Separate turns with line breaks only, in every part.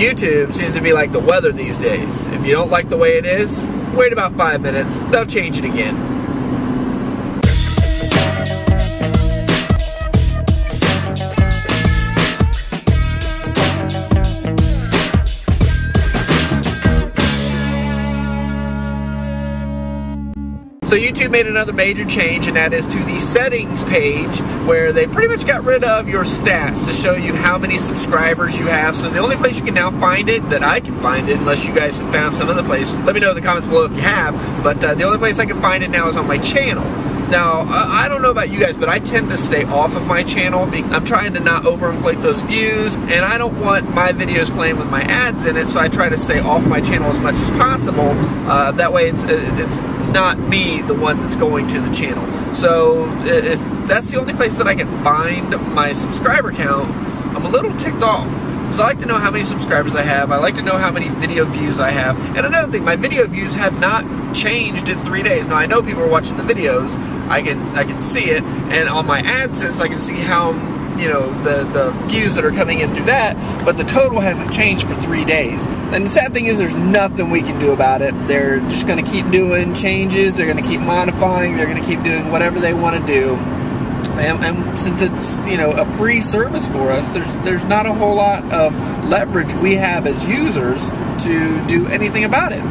YouTube seems to be like the weather these days. If you don't like the way it is, wait about 5 minutes, they'll change it again. So YouTube made another major change, and that is to the settings page, where they pretty much got rid of your stats to show you how many subscribers you have. So the only place you can now find it, that I can find it, unless you guys have found some other place, let me know in the comments below if you have, but the only place I can find it now is on my channel. Now, I don't know about you guys, but I tend to stay off of my channel. I'm trying to not overinflate those views, and I don't want my videos playing with my ads in it, so I try to stay off my channel as much as possible. That way it's not me, the one that's going to the channel. So if that's the only place that I can find my subscriber count, I'm a little ticked off. So I like to know how many subscribers I have. I like to know how many video views I have. And another thing, my video views have not changed in 3 days. Now I know people are watching the videos. I can see it, and on my AdSense I can see how, you know, the views that are coming in through that, but the total hasn't changed for 3 days. And the sad thing is there's nothing we can do about it. They're just going to keep doing changes, they're going to keep modifying, they're going to keep doing whatever they want to do. And since it's, you know, a free service for us, there's not a whole lot of leverage we have as users to do anything about it.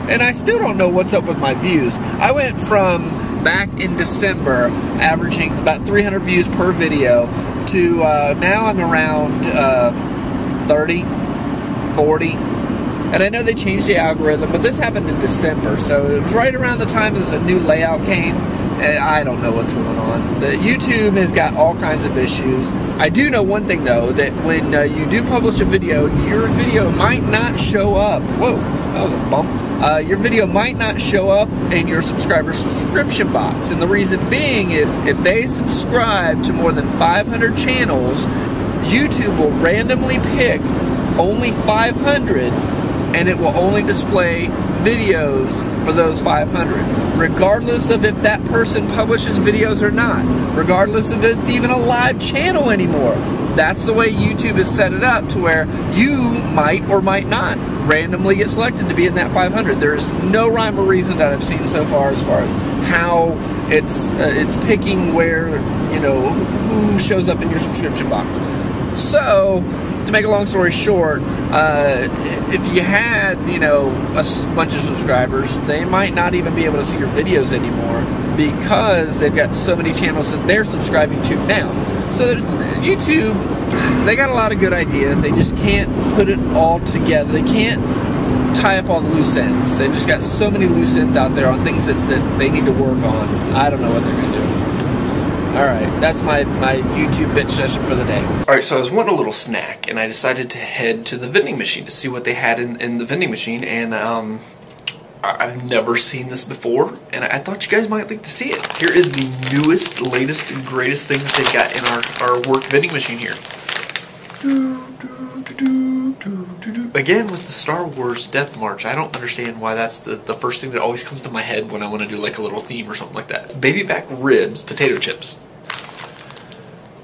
And I still don't know what's up with my views. I went from back in December averaging about 300 views per video to now I'm around 30, 40. And I know they changed the algorithm, but this happened in December, so it was right around the time that the new layout came. And I don't know what's going on. YouTube has got all kinds of issues. I do know one thing though, that when you do publish a video, your video might not show up. Whoa, that was a bump. Your video might not show up in your subscriber subscription box. And the reason being is if they subscribe to more than 500 channels, YouTube will randomly pick only 500, and it will only display videos for those 500, regardless of if that person publishes videos or not, regardless if it's even a live channel anymore. That's the way YouTube has set it up, to where you might or might not randomly get selected to be in that 500. There's no rhyme or reason that I've seen so far as how it's picking where, you know, who shows up in your subscription box. So, to make a long story short, if you had, you know, a bunch of subscribers, they might not even be able to see your videos anymore because they've got so many channels that they're subscribing to now. So YouTube, they got a lot of good ideas. They just can't put it all together. They can't tie up all the loose ends. They've just got so many loose ends out there on things that they need to work on. I don't know what they're going to do. Alright, that's my YouTube bitch session for the day. Alright, so I was wanting a little snack, and I decided to head to the vending machine to see what they had in the vending machine, and I've never seen this before, and I thought you guys might like to see it. Here is the newest, latest, and greatest thing that they've got in our work vending machine here. Again, with the Star Wars Death March, I don't understand why that's the first thing that always comes to my head when I want to do like a little theme or something like that. Baby back ribs, potato chips.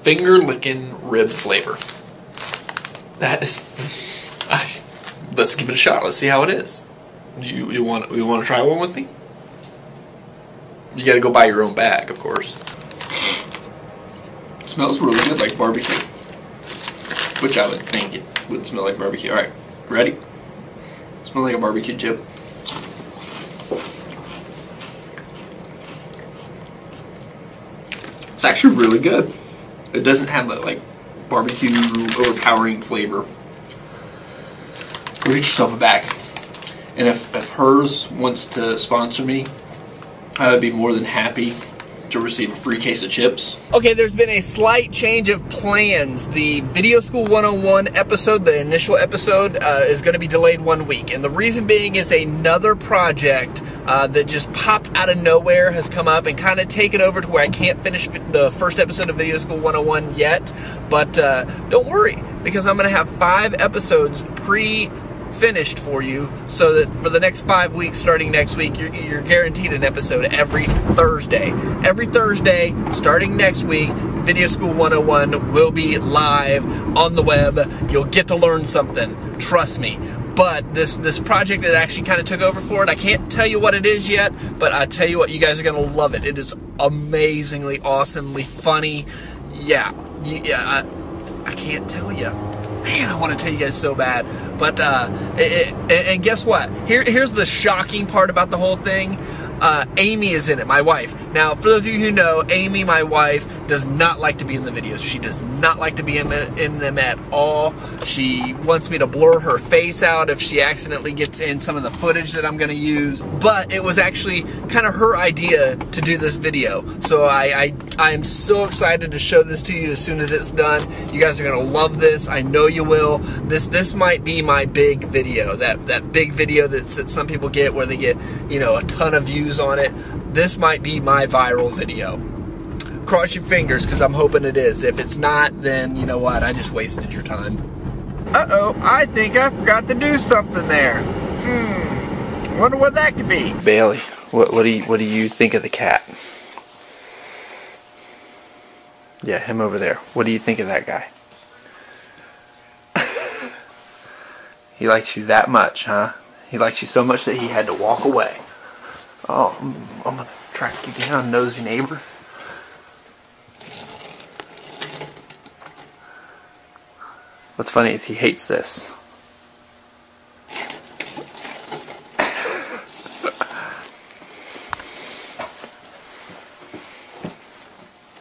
Finger licking rib flavor. That is... let's give it a shot. Let's see how it is. You want to try one with me? You got to go buy your own bag, of course. It smells really good, like barbecue. Which I would think it would smell like barbecue. Alright, ready? Smells like a barbecue chip. It's actually really good. It doesn't have that like barbecue overpowering flavor. Go get yourself a bag. And if hers wants to sponsor me, I would be more than happy to receive a free case of chips. Okay, there's been a slight change of plans. The Video School 101 episode, the initial episode, is going to be delayed 1 week. And the reason being is another project that just popped out of nowhere has come up and kind of taken over to where I can't finish the first episode of Video School 101 yet. But don't worry, because I'm going to have 5 episodes finished for you, so that for the next 5 weeks starting next week, you're guaranteed an episode every Thursday. Every Thursday starting next week, Video School 101 will be live on the web. You'll get to learn something. trust me. But this project that actually kind of took over for it, I can't tell you what it is yet, but I tell you what, you guys are going to love it. It is amazingly, awesomely funny. Yeah, I can't tell you. Man, I want to tell you guys so bad. But, and guess what? Here's the shocking part about the whole thing. Amy is in it, my wife. Now, for those of you who know, Amy, my wife, does not like to be in the videos. She does not like to be in them at all. She wants me to blur her face out if she accidentally gets in some of the footage that I'm going to use. But it was actually kind of her idea to do this video. So I am so excited to show this to you as soon as it's done. You guys are going to love this. I know you will. This might be my big video. That big video that some people get where they get, you know, a ton of views on it. This might be my viral video. Cross your fingers, because I'm hoping it is. If it's not, then you know what? I just wasted your time. Uh-oh, I think I forgot to do something there. Wonder what that could be. Bailey, what do you think of the cat? Yeah, him over there. What do you think of that guy? He likes you that much, huh? He likes you so much that he had to walk away. Oh, I'm gonna track you down, nosy neighbor. What's funny is he hates this.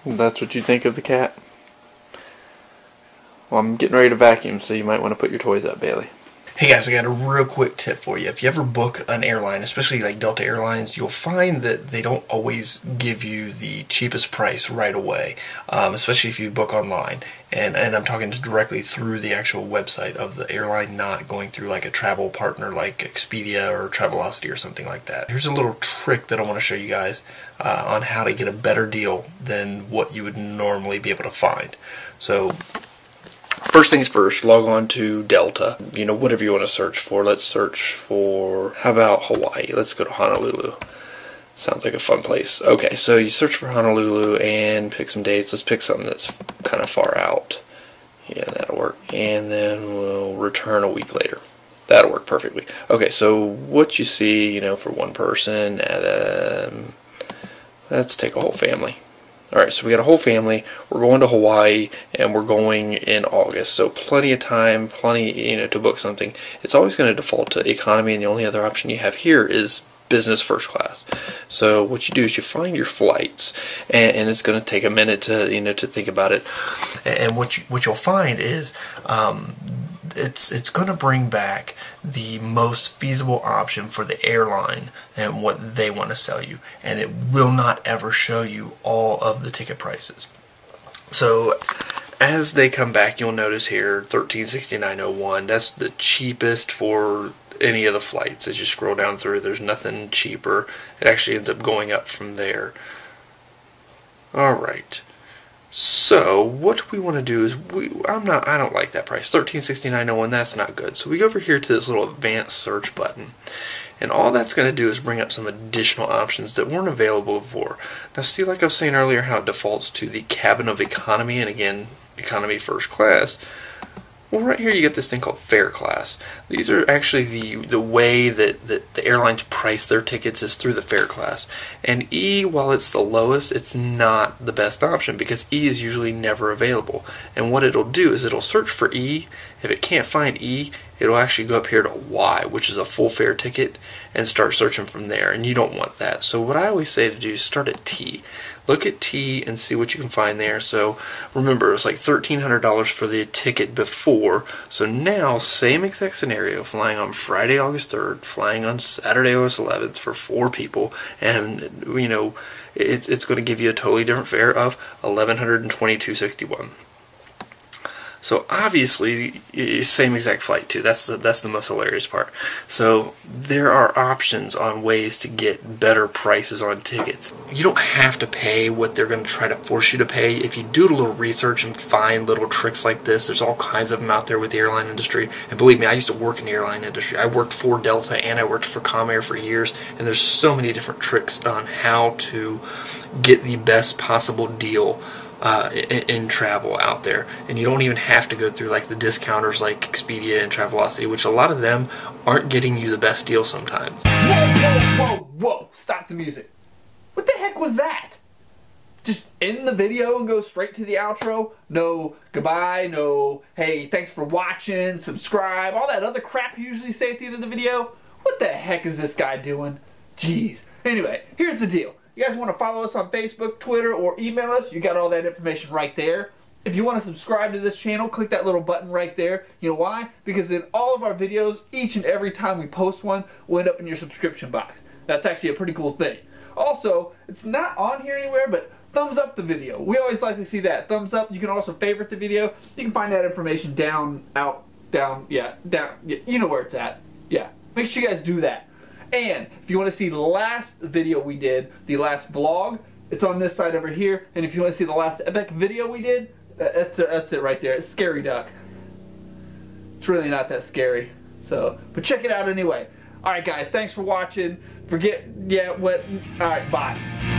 That's what you think of the cat? Well, I'm getting ready to vacuum, so you might want to put your toys up, Bailey. Hey guys, I got a real quick tip for you. If you ever book an airline, especially like Delta Airlines, you'll find that they don't always give you the cheapest price right away, especially if you book online. And I'm talking directly through the actual website of the airline, not going through like a travel partner like Expedia or Travelocity or something like that. Here's a little trick that I want to show you guys on how to get a better deal than what you would normally be able to find. So, first things first, log on to Delta. You know, whatever you want to search for. Let's search for, how about Hawaii? Let's go to Honolulu. Sounds like a fun place. Okay, so you search for Honolulu and pick some dates. Let's pick something that's kind of far out. Yeah, that'll work. And then we'll return a week later. That'll work perfectly. Okay, so what you see, you know, for one person, let's take a whole family. Alright, so we got a whole family. We're going to Hawaii, and we're going in August. So plenty of time, plenty, you know, to book something. It's always going to default to economy, and the only other option you have here is business first class. So what you do is you find your flights, and it's going to take a minute to, you know, to think about it. And what you'll find is it's going to bring back the most feasible option for the airline and what they want to sell you, and it will not ever show you all of the ticket prices. So as they come back, you'll notice here $1369.01. That's the cheapest for any of the flights. As you scroll down through, there's nothing cheaper. It actually ends up going up from there. Alright, so what we want to do is I don't like that price. $1369.01, that's not good. So we go over here to this little advanced search button, and all that's going to do is bring up some additional options that weren't available before. Now see, like I was saying earlier, how it defaults to the cabin of economy, and again, economy first class. Well, right here you get this thing called fare class. These are actually the way that the airlines price their tickets is through the fare class. And E, while it's the lowest, it's not the best option because E is usually never available. And what it'll do is it'll search for E. If it can't find E, it'll actually go up here to Y, which is a full fare ticket, and start searching from there. And you don't want that. So what I always say to do is start at T. Look at T and see what you can find there. So remember, it's like $1,300 for the ticket before. So now, same exact scenario, flying on Friday, August 3rd, flying on Saturday, August 11th for 4 people, and you know, it's going to give you a totally different fare of $1,122.61. So obviously, same exact flight too. That's the most hilarious part. So there are options on ways to get better prices on tickets. You don't have to pay what they're going to try to force you to pay. If you do a little research and find little tricks like this, there's all kinds of them out there with the airline industry. And believe me, I used to work in the airline industry. I worked for Delta and I worked for Comair for years. And there's so many different tricks on how to get the best possible deal in travel out there, and you don't even have to go through like the discounters like Expedia and Travelocity, which a lot of them aren't getting you the best deal sometimes.
Whoa, whoa, whoa, whoa! Stop the music. What the heck was that? Just end the video and go straight to the outro? No goodbye, no hey, thanks for watching, subscribe, all that other crap you usually say at the end of the video? What the heck is this guy doing? Jeez. Anyway, here's the deal. You guys want to follow us on Facebook, Twitter, or email us? You got all that information right there. If you want to subscribe to this channel, click that little button right there. You know why? Because in all of our videos, each and every time we post one, will end up in your subscription box. That's actually a pretty cool thing. Also, it's not on here anywhere, but thumbs up the video. We always like to see that. Thumbs up. You can also favorite the video. You can find that information down, you know where it's at. Yeah. Make sure you guys do that. And if you want to see the last video we did, the last vlog, it's on this side over here. And if you want to see the last epic video we did, that's it right there. It's Scary Duck. It's really not that scary. So, but check it out anyway. Alright guys, thanks for watching. Alright, bye.